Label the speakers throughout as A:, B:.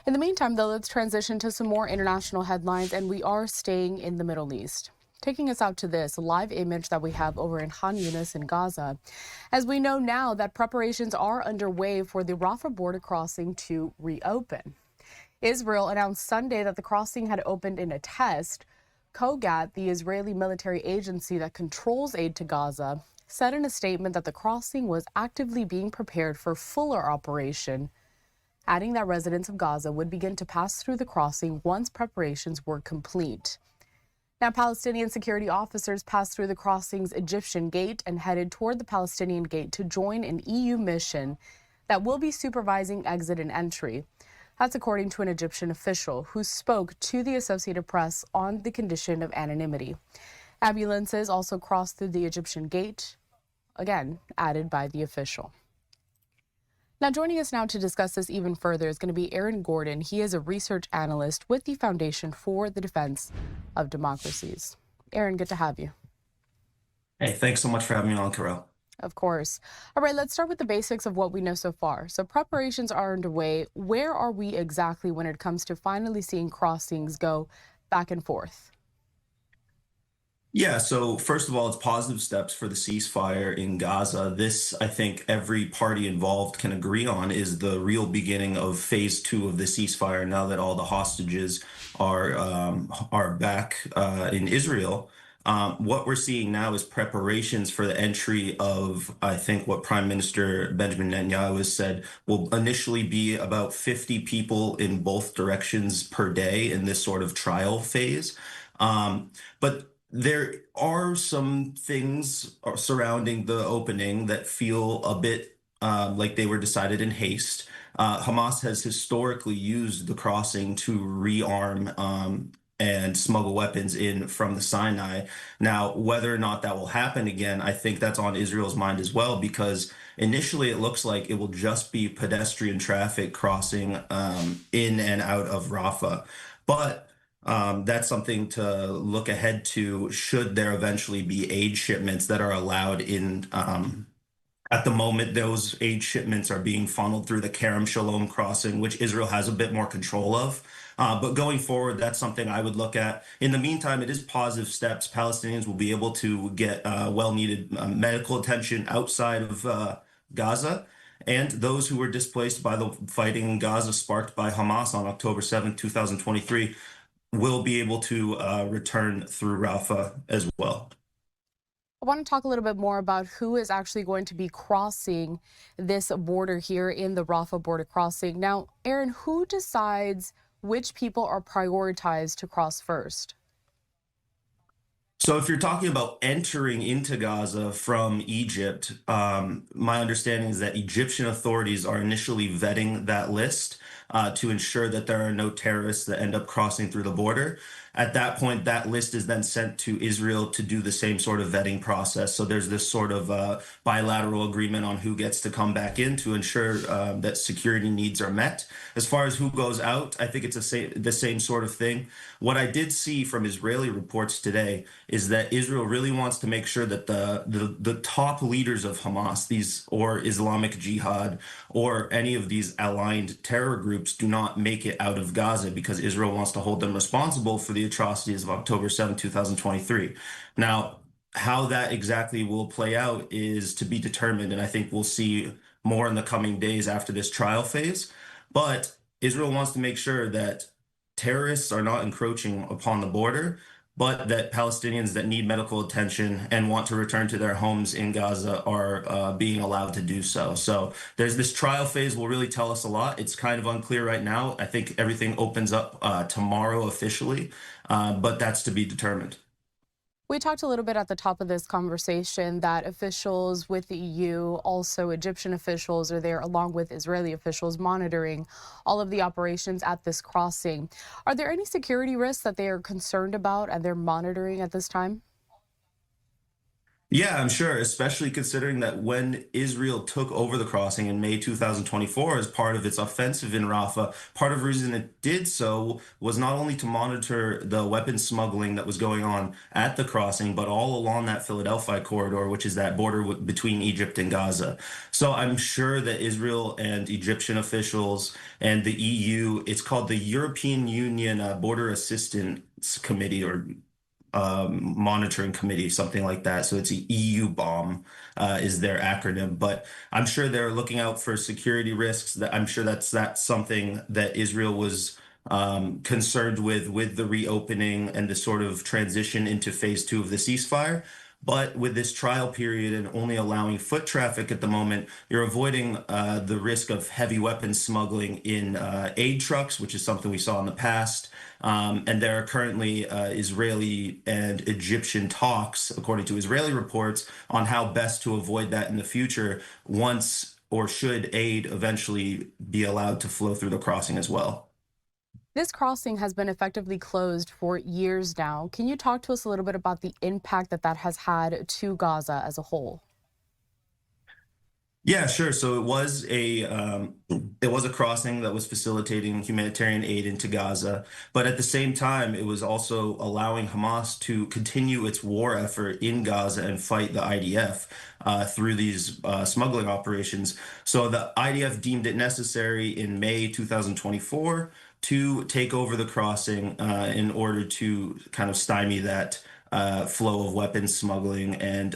A: In the meantime, though, let's transition to some more international headlines, and we are staying in the Middle East. Taking us out to this live image that we have over in Khan Yunis in Gaza, as we know now that preparations are underway for the Rafah border crossing to reopen. Israel announced Sunday that the crossing had opened in a test. Kogat, the Israeli military agency that controls aid to Gaza, said in a statement that the crossing was actively being prepared for fuller operation, adding that residents of Gaza would begin to pass through the crossing once preparations were complete. Now, Palestinian security officers passed through the crossing's Egyptian gate and headed toward the Palestinian gate to join an EU mission that will be supervising exit and entry. That's according to an Egyptian official who spoke to the Associated Press on the condition of anonymity. Ambulances also crossed through the Egyptian gate, again, added by the official. Now, joining us now to discuss this even further is going to be Aaron Gordon. He is a research analyst with the Foundation for the Defense of Democracies. Aaron, good to have you.
B: Hey, thanks so much for having me on, Carell.
A: Of course. All right, let's start with the basics of what we know so far. So preparations are underway. Where are we exactly when it comes to finally seeing crossings go back and forth?
B: Yeah, so first of all, it's positive steps for the ceasefire in Gaza. This, I think every party involved can agree on, is the real beginning of phase 2 of the ceasefire now that all the hostages are back in Israel. What we're seeing now is preparations for the entry of, I think, what Prime Minister Benjamin Netanyahu has said will initially be about 50 people in both directions per day in this sort of trial phase. But there are some things surrounding the opening that feel a bit like they were decided in haste. Hamas has historically used the crossing to rearm and smuggle weapons in from the Sinai. Now, whether or not that will happen again, I think that's on Israel's mind as well, because initially it looks like it will just be pedestrian traffic crossing in and out of Rafah. But that's something to look ahead to should there eventually be aid shipments that are allowed in. At the moment, those aid shipments are being funneled through the Kerem Shalom crossing, which Israel has a bit more control of. But going forward, that's something I would look at. In the meantime, it is positive steps. Palestinians will be able to get well-needed medical attention outside of Gaza. And those who were displaced by the fighting in Gaza sparked by Hamas on October 7th, 2023, will be able to return through Rafa as well.
A: I want to talk a little bit more about who is actually going to be crossing this border here in the Rafah border crossing. Now, Aaron, who decides which people are prioritized to cross first?
B: So if you're talking about entering into Gaza from Egypt, my understanding is that Egyptian authorities are initially vetting that list to ensure that there are no terrorists that end up crossing through the border. At that point, that list is then sent to Israel to do the same sort of vetting process. So there's this sort of bilateral agreement on who gets to come back in to ensure that security needs are met. As far as who goes out, I think it's the same sort of thing. What I did see from Israeli reports today is that Israel really wants to make sure that the top leaders of Hamas, or Islamic Jihad, or any of these aligned terror groups do not make it out of Gaza, because Israel wants to hold them responsible for the atrocities of October 7, 2023. Now, how that exactly will play out is to be determined, and I think we'll see more in the coming days after this trial phase. But Israel wants to make sure that terrorists are not encroaching upon the border, but that Palestinians that need medical attention and want to return to their homes in Gaza are being allowed to do so. So there's this trial phase will really tell us a lot. It's kind of unclear right now. I think everything opens up tomorrow officially, but that's to be determined.
A: We talked a little bit at the top of this conversation that officials with the EU, also Egyptian officials, are there along with Israeli officials monitoring all of the operations at this crossing. Are there any security risks that they are concerned about and they're monitoring at this time?
B: Yeah, I'm sure, especially considering that when Israel took over the crossing in May 2024 as part of its offensive in Rafah, part of the reason it did so was not only to monitor the weapons smuggling that was going on at the crossing, but all along that Philadelphia corridor, which is that border between Egypt and Gaza. So I'm sure that Israel and Egyptian officials and the EU, it's called the European Union Border Assistance Committee, or monitoring committee, something like that. So it's a EU bomb is their acronym. But I'm sure they're looking out for security risks. That I'm sure that's something that Israel was concerned with the reopening and the sort of transition into phase two of the ceasefire. But with this trial period and only allowing foot traffic at the moment, you're avoiding the risk of heavy weapons smuggling in aid trucks, which is something we saw in the past. And there are currently Israeli and Egyptian talks, according to Israeli reports, on how best to avoid that in the future once or should aid eventually be allowed to flow through the crossing as well.
A: This crossing has been effectively closed for years now. Can you talk to us a little bit about the impact that that has had to Gaza as a whole?
B: Yeah, sure. So it was a crossing that was facilitating humanitarian aid into Gaza, but at the same time, it was also allowing Hamas to continue its war effort in Gaza and fight the IDF through these smuggling operations. So the IDF deemed it necessary in May 2024 to take over the crossing in order to kind of stymie that flow of weapons smuggling and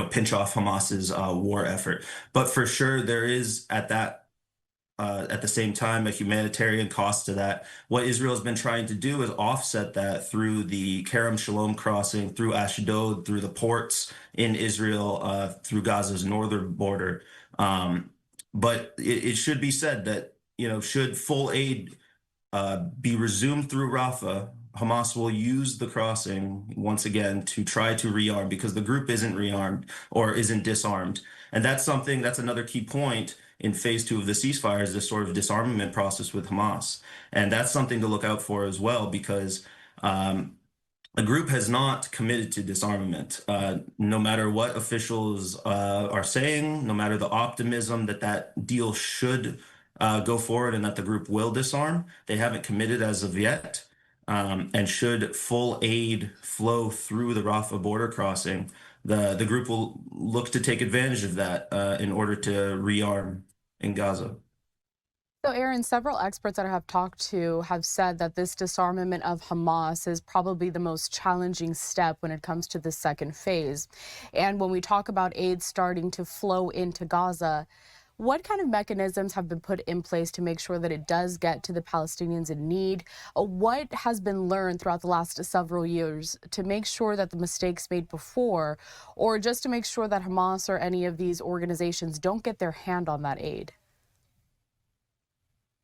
B: pinch off Hamas's war effort. But for sure, there is at the same time a humanitarian cost to that. What Israel has been trying to do is offset that through the Kerem Shalom crossing, through Ashdod, through the ports in Israel, through Gaza's northern border. But it should be said that, should full aid be resumed through Rafa, Hamas will use the crossing once again to try to rearm because the group isn't rearmed or isn't disarmed. And that's another key point in phase two of the ceasefire is this sort of disarmament process with Hamas. And that's something to look out for as well because the group has not committed to disarmament. No matter what officials are saying, no matter the optimism that that deal should go forward and that the group will disarm, they haven't committed as of yet. And should full aid flow through the Rafah border crossing, the group will look to take advantage of that in order to rearm in Gaza.
A: So, Aaron, several experts that I have talked to have said that this disarmament of Hamas is probably the most challenging step when it comes to the second phase. And when we talk about aid starting to flow into Gaza, what kind of mechanisms have been put in place to make sure that it does get to the Palestinians in need? What has been learned throughout the last several years to make sure that the mistakes made before, or just to make sure that Hamas or any of these organizations don't get their hand on that aid?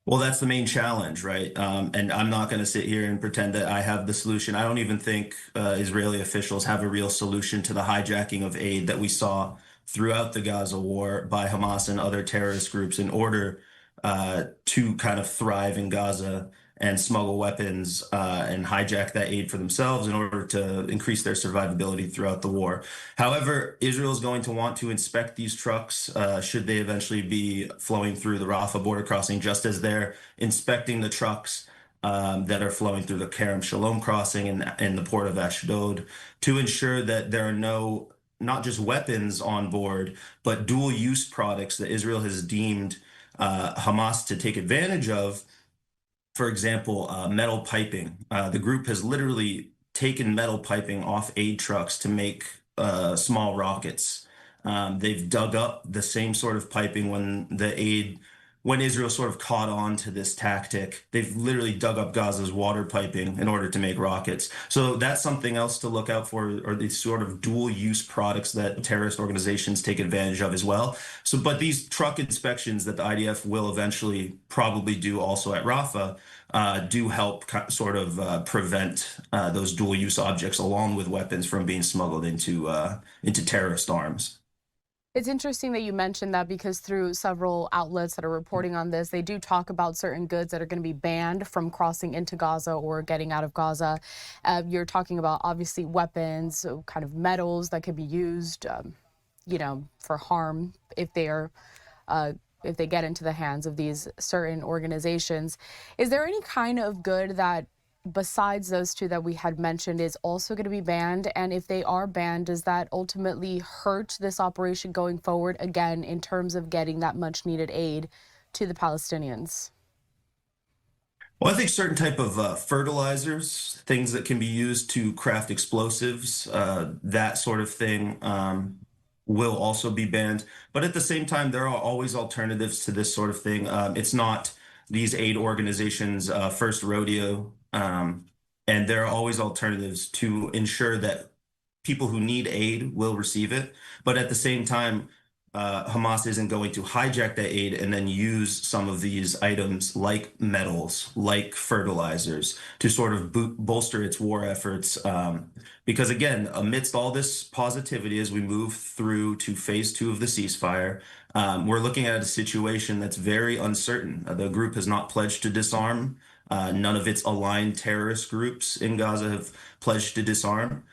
B: Well, that's the main challenge, right? And I'm not going to sit here and pretend that I have the solution. I don't even think Israeli officials have a real solution to the hijacking of aid that we saw throughout the Gaza war by Hamas and other terrorist groups in order to kind of thrive in Gaza and smuggle weapons and hijack that aid for themselves in order to increase their survivability throughout the war. However, Israel is going to want to inspect these trucks should they eventually be flowing through the Rafah border crossing, just as they're inspecting the trucks that are flowing through the Kerem Shalom crossing and the port of Ashdod to ensure that there are not just weapons on board, but dual use products that Israel has deemed Hamas to take advantage of. For example, metal piping. The group has literally taken metal piping off aid trucks to make small rockets. They've dug up the same sort of piping when Israel sort of caught on to this tactic. They've literally dug up Gaza's water piping in order to make rockets. So that's something else to look out for, or these sort of dual use products that terrorist organizations take advantage of as well. So, but these truck inspections that the IDF will eventually probably do also at Rafah do help sort of prevent those dual use objects along with weapons from being smuggled into terrorist arms.
A: It's interesting that you mentioned that because through several outlets that are reporting on this, they do talk about certain goods that are going to be banned from crossing into Gaza or getting out of Gaza. You're talking about obviously weapons, so kind of metals that could be used, for harm uh, if they get into the hands of these certain organizations. Is there any kind of good that, besides those two that we had mentioned, is also going to be banned? And if they are banned, does that ultimately hurt this operation going forward, again, in terms of getting that much needed aid to the Palestinians?
B: Well, I think certain type of fertilizers, things that can be used to craft explosives, that sort of thing, will also be banned. But at the same time, there are always alternatives to this sort of thing. It's not these aid organizations' first rodeo, and there are always alternatives to ensure that people who need aid will receive it. But at the same time, Hamas isn't going to hijack that aid and then use some of these items like metals, like fertilizers, to sort of bolster its war efforts. Because again, amidst all this positivity as we move through to phase 2 of the ceasefire, we're looking at a situation that's very uncertain. The group has not pledged to disarm. None of its aligned terrorist groups in Gaza have pledged to disarm.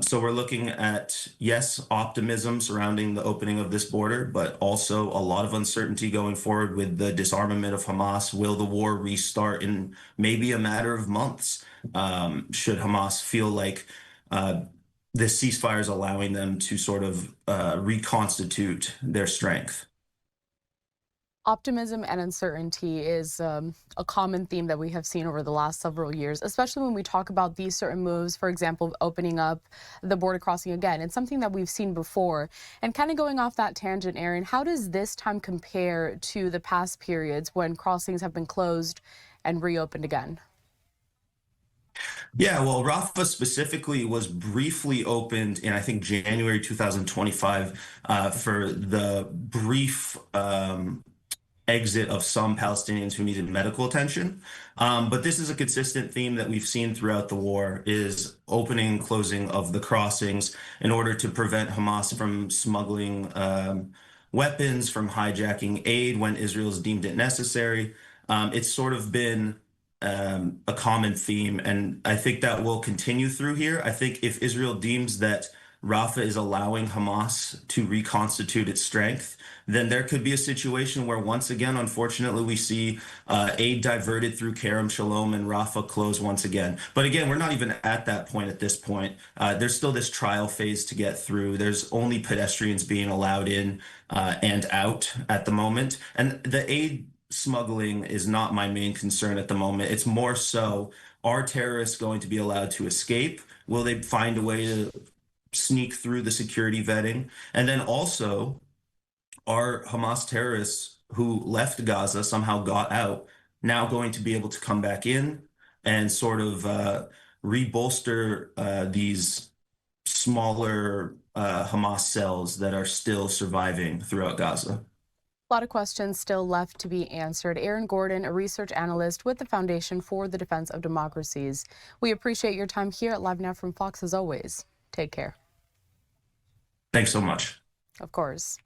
B: So we're looking at, yes, optimism surrounding the opening of this border, but also a lot of uncertainty going forward with the disarmament of Hamas. Will the war restart in maybe a matter of months? Should Hamas feel like this ceasefire is allowing them to sort of reconstitute their strength?
A: Optimism and uncertainty is a common theme that we have seen over the last several years, especially when we talk about these certain moves, for example, opening up the border crossing again. It's something that we've seen before. And kind of going off that tangent, Aaron, how does this time compare to the past periods when crossings have been closed and reopened again?
B: Yeah, well, Rafa specifically was briefly opened in, I think, January 2025 for the brief exit of some Palestinians who needed medical attention. But this is a consistent theme that we've seen throughout the war is opening and closing of the crossings in order to prevent Hamas from smuggling weapons, from hijacking aid when Israel's deemed it necessary. It's sort of been a common theme, and I think that will continue through here. I think if Israel deems that Rafah is allowing Hamas to reconstitute its strength, then there could be a situation where once again, unfortunately, we see aid diverted through Kerem Shalom and Rafah close once again. But again, we're not even at that point at this point. There's still this trial phase to get through. There's only pedestrians being allowed in and out at the moment. And the aid smuggling is not my main concern at the moment. It's more so, are terrorists going to be allowed to escape? Will they find a way to sneak through the security vetting? And then also, are Hamas terrorists who left Gaza, somehow got out, now going to be able to come back in and sort of rebolster these smaller Hamas cells that are still surviving throughout Gaza?
A: A lot of questions still left to be answered. Aaron Gordon, a research analyst with the Foundation for the Defense of Democracies. We appreciate your time here at LiveNOW from Fox as always. Take care.
B: Thanks so much.
A: Of course.